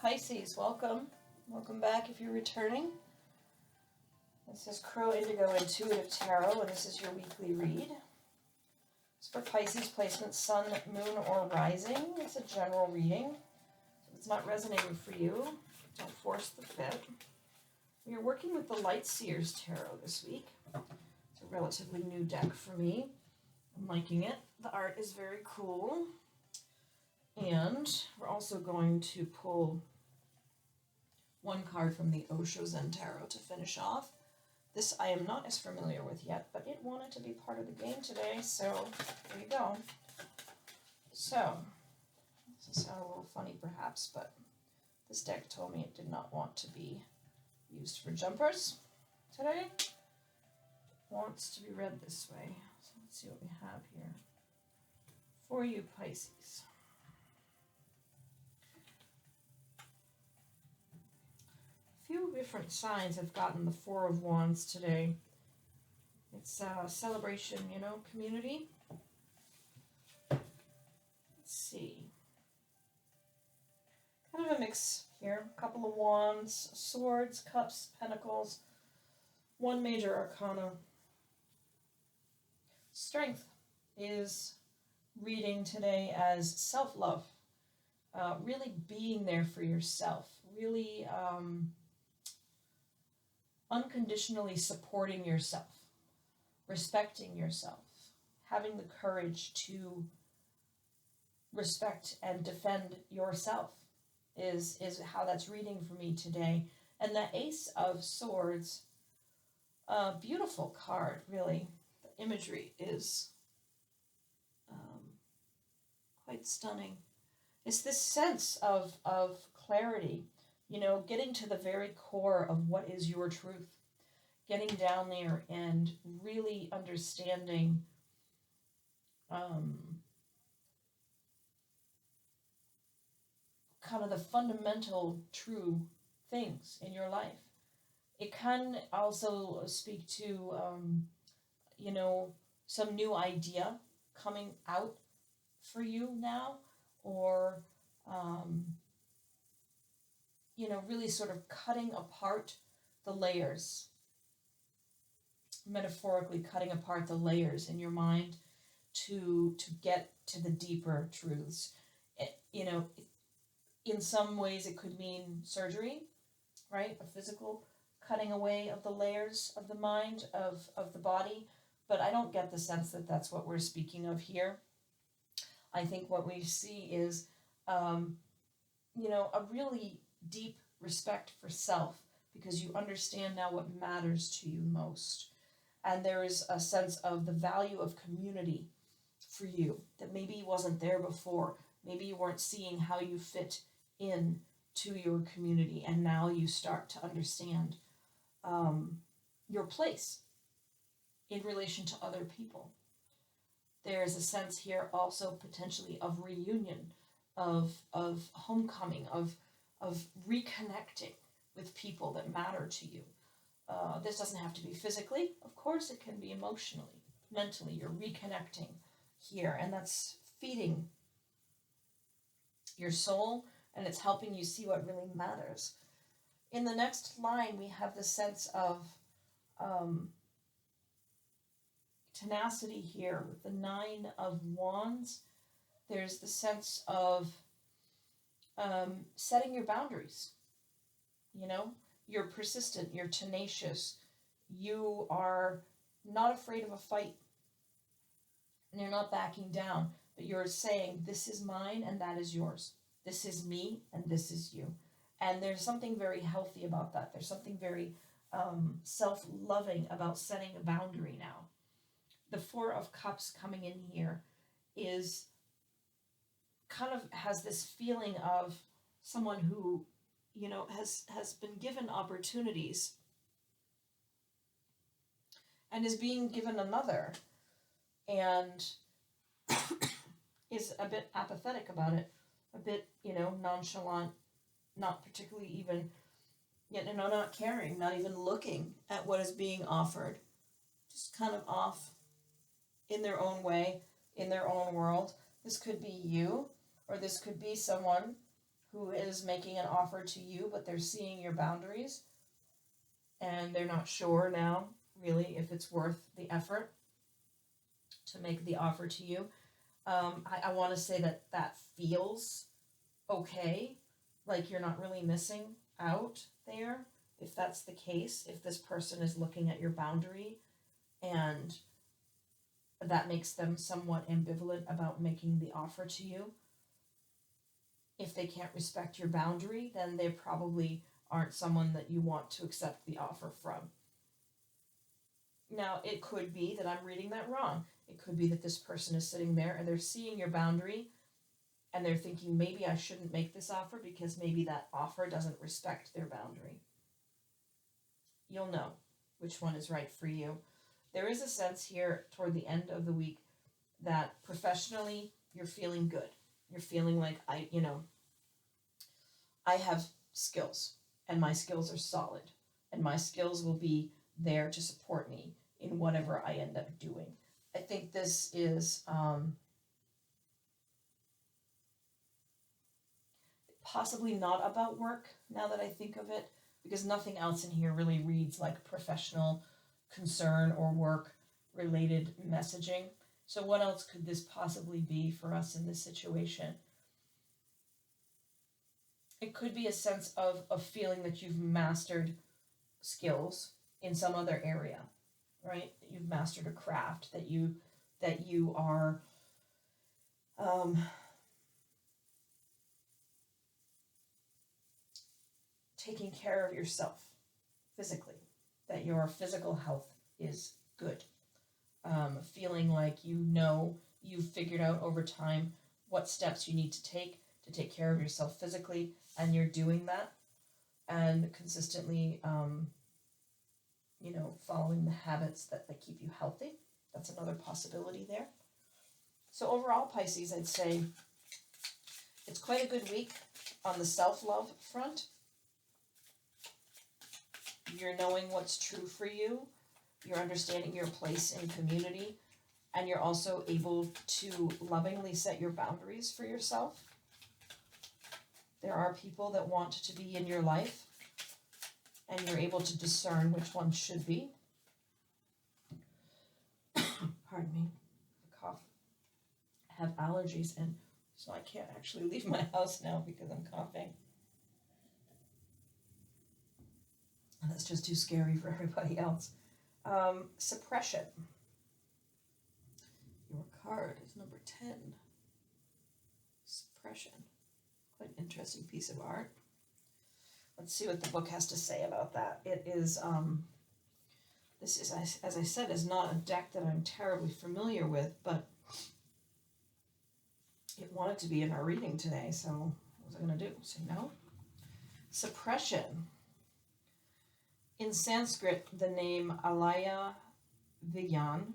Pisces, welcome. Welcome back if you're returning. This is Crow Indigo Intuitive Tarot, and this is your weekly read. It's for Pisces placement, Sun, Moon, or Rising. It's a general reading. If it's not resonating for you, don't force the fit. We are working with the Light Seers Tarot this week. It's a relatively new deck for me. I'm liking it. The art is very cool. And we're also going to pull one card from the Osho Zen Tarot to finish off. This I am not as familiar with yet, but it wanted to be part of the game today, so there you go. So, this will sound a little funny perhaps, but this deck told me it did not want to be used for jumpers today. It wants to be read this way. So let's see what we have here for you, Pisces. Few different signs have gotten the Four of Wands today. It's a celebration, community. Let's see. Kind of a mix here. A couple of wands, swords, cups, pentacles, one major arcana. Strength is reading today as self-love. Really being there for yourself. Really unconditionally supporting yourself, respecting yourself, having the courage to respect and defend yourself is how that's reading for me today. And the Ace of Swords, a beautiful card, really. The imagery is quite stunning. It's this sense of clarity. Getting to the very core of what is your truth, getting down there and really understanding kind of the fundamental true things in your life. It can also speak to, some new idea coming out for you now, or really sort of cutting apart the layers, metaphorically cutting apart the layers in your mind to get to the deeper truths. In some ways it could mean surgery, right? A physical cutting away of the layers of the mind, of the body, but I don't get the sense that that's what we're speaking of here. I think what we see is, a really deep respect for self, because you understand now what matters to you most. And there is a sense of the value of community for you that maybe wasn't there before. Maybe you weren't seeing how you fit in to your community, and now you start to understand your place in relation to other people. There's a sense here also potentially of reunion, of homecoming, of reconnecting with people that matter to you. This doesn't have to be physically, of course, it can be emotionally, mentally. You're reconnecting here, and that's feeding your soul, and it's helping you see what really matters. In the next line, we have the sense of tenacity here with the Nine of Wands. There's the sense of setting your boundaries. You're persistent, you're tenacious, you are not afraid of a fight, and you're not backing down, but you're saying, this is mine and that is yours. This is me and this is you. And there's something very healthy about that. There's something very self-loving about setting a boundary now. The Four of Cups coming in here is kind of has this feeling of someone who, has been given opportunities and is being given another, and is a bit apathetic about it, a bit, nonchalant, not particularly even, not caring, not even looking at what is being offered, just kind of off in their own way, in their own world. This could be you, or this could be someone who is making an offer to you, but they're seeing your boundaries and they're not sure now really if it's worth the effort to make the offer to you. I want to say that that feels okay, like you're not really missing out there. If that's the case, if this person is looking at your boundary and that makes them somewhat ambivalent about making the offer to you, if they can't respect your boundary, then they probably aren't someone that you want to accept the offer from. Now, it could be that I'm reading that wrong. It could be that this person is sitting there and they're seeing your boundary and they're thinking, maybe I shouldn't make this offer because maybe that offer doesn't respect their boundary. You'll know which one is right for you. There is a sense here toward the end of the week that professionally you're feeling good. You're feeling like I have skills and my skills are solid and my skills will be there to support me in whatever I end up doing. I think this is possibly not about work now that I think of it, because nothing else in here really reads like professional concern or work related messaging. So what else could this possibly be for us in this situation? It could be a sense of feeling that you've mastered skills in some other area, right? You've mastered a craft, that you are taking care of yourself physically, that your physical health is good. Feeling like you've figured out over time what steps you need to take care of yourself physically, and you're doing that, and consistently following the habits that keep you healthy. That's another possibility there. So overall, Pisces, I'd say it's quite a good week on the self-love front. You're knowing what's true for you. You're understanding your place in community. And you're also able to lovingly set your boundaries for yourself. There are people that want to be in your life, and you're able to discern which ones should be. Pardon me, a cough. I have allergies, and so I can't actually leave my house now because I'm coughing. And that's just too scary for everybody else. Suppression. Your card is number 10. Suppression. Quite an interesting piece of art. Let's see what the book has to say about that. It is, this is, as I said, is not a deck that I'm terribly familiar with, but it wanted to be in our reading today, so what was I going to do? Say no? Suppression. In Sanskrit, the name Alaya Vigyan,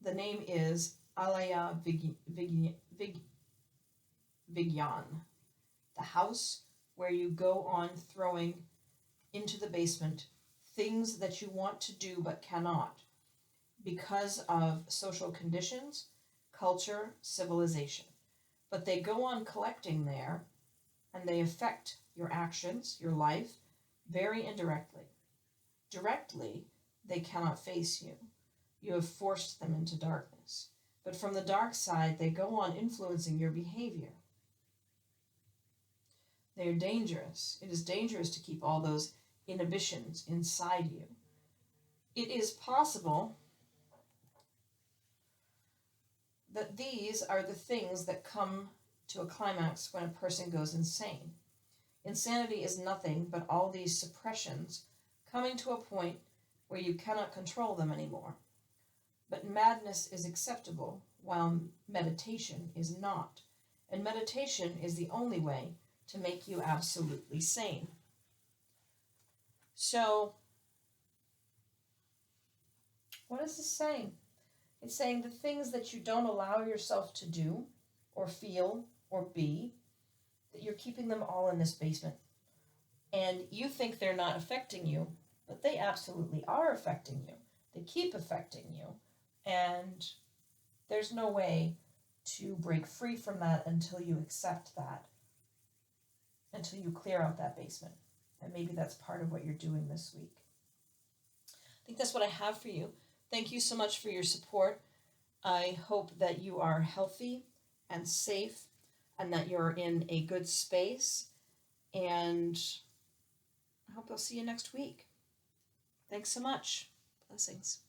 the name is Alaya Vigyan, the house where you go on throwing into the basement things that you want to do but cannot because of social conditions, culture, civilization. But they go on collecting there, and they affect your actions, your life, very indirectly. Directly, they cannot face you. You have forced them into darkness. But from the dark side, they go on influencing your behavior. They are dangerous. It is dangerous to keep all those inhibitions inside you. It is possible that these are the things that come to a climax when a person goes insane. Insanity is nothing but all these suppressions coming to a point where you cannot control them anymore. But madness is acceptable, while meditation is not. And meditation is the only way to make you absolutely sane. So, what is this saying? It's saying the things that you don't allow yourself to do, or feel, or be, that you're keeping them all in this basement. And you think they're not affecting you, but they absolutely are affecting you. They keep affecting you. And there's no way to break free from that until you accept that, until you clear out that basement. And maybe that's part of what you're doing this week. I think that's what I have for you. Thank you so much for your support. I hope that you are healthy and safe and that you're in a good space. And I hope I'll see you next week. Thanks so much. Blessings.